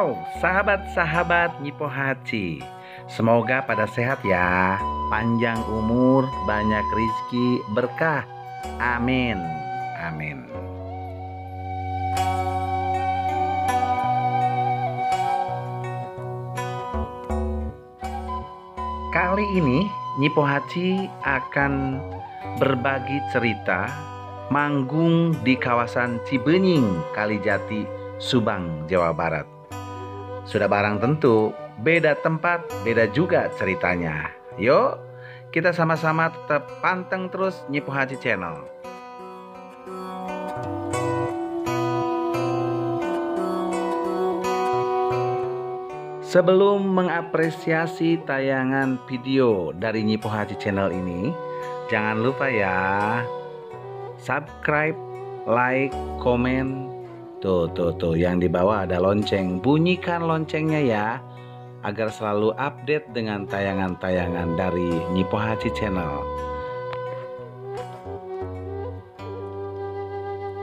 Halo sahabat-sahabat Nyipo Haji. Semoga pada sehat ya. Panjang umur, banyak rizki, berkah. Amin. Amin. Kali ini Nyipo Haji akan berbagi cerita manggung di kawasan Cibenying, Kalijati, Subang, Jawa Barat. Sudah barang tentu, beda tempat, beda juga ceritanya. Yuk, kita sama-sama tetap panteng terus Nyipo Haji Channel. Sebelum mengapresiasi tayangan video dari Nyipo Haji Channel ini, jangan lupa ya, subscribe, like, komen. Tuh, yang di bawah ada lonceng. Bunyikan loncengnya ya, agar selalu update dengan tayangan-tayangan dari Nyipo Haji Channel.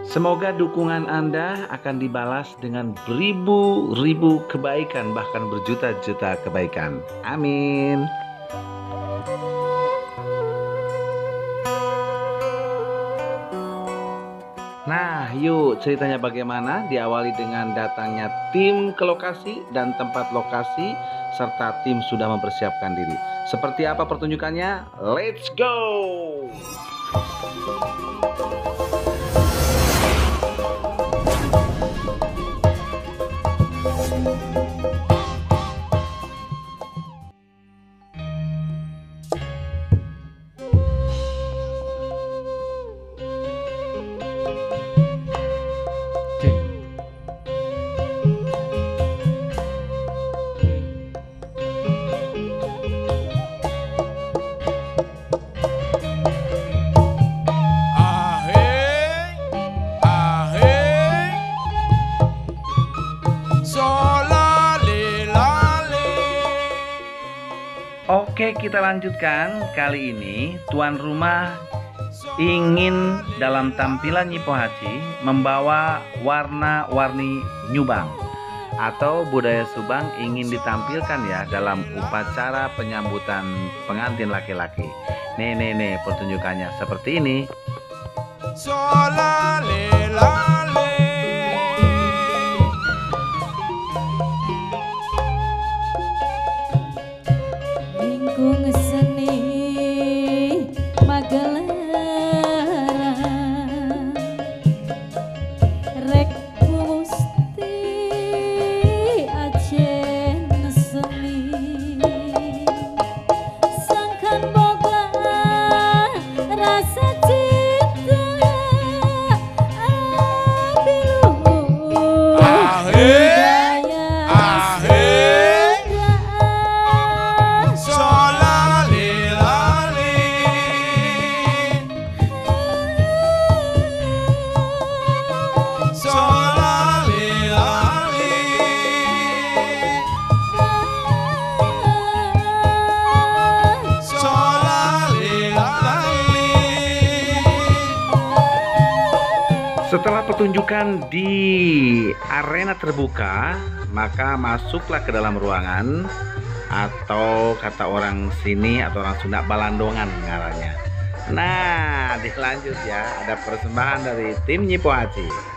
Semoga dukungan Anda akan dibalas dengan beribu-ribu kebaikan, bahkan berjuta-juta kebaikan. Amin. Nah, yuk ceritanya bagaimana? Diawali dengan datangnya tim ke lokasi dan tempat lokasi, serta tim sudah mempersiapkan diri. Seperti apa pertunjukannya? Let's go! Oke, kita lanjutkan. Kali ini tuan rumah ingin dalam tampilan Nyipo Haji membawa warna-warni Nyubang atau budaya Subang ingin ditampilkan ya dalam upacara penyambutan pengantin laki-laki. Nih pertunjukannya seperti ini. Lingkung seni Magelang rek musti ajen seni sangkan boga rasa cinta Setelah pertunjukan di arena terbuka, maka masuklah ke dalam ruangan, atau kata orang sini atau orang Sunda balandongan ngarannya. Nah, dilanjut ya, ada persembahan dari tim Nyipo Haji.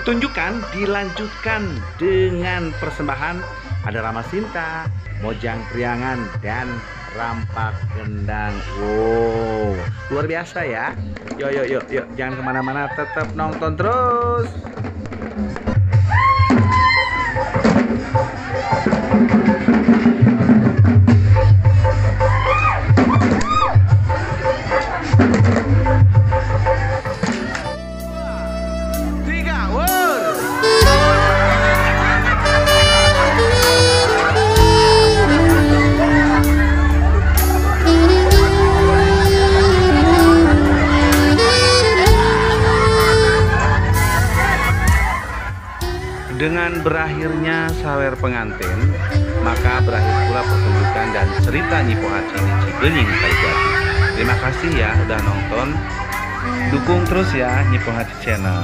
Pertunjukan dilanjutkan dengan persembahan ada Rama Sinta, Mojang Priangan, dan Rampak Gendang. Wow, luar biasa ya. Yuk, jangan kemana-mana, tetap nonton terus. Dengan berakhirnya sawer pengantin, maka berakhir pula pertunjukan dan cerita Nyi Pohaci di Cibenying Kalijati. Terima kasih ya udah nonton. Dukung terus ya Nyi Pohaci Channel.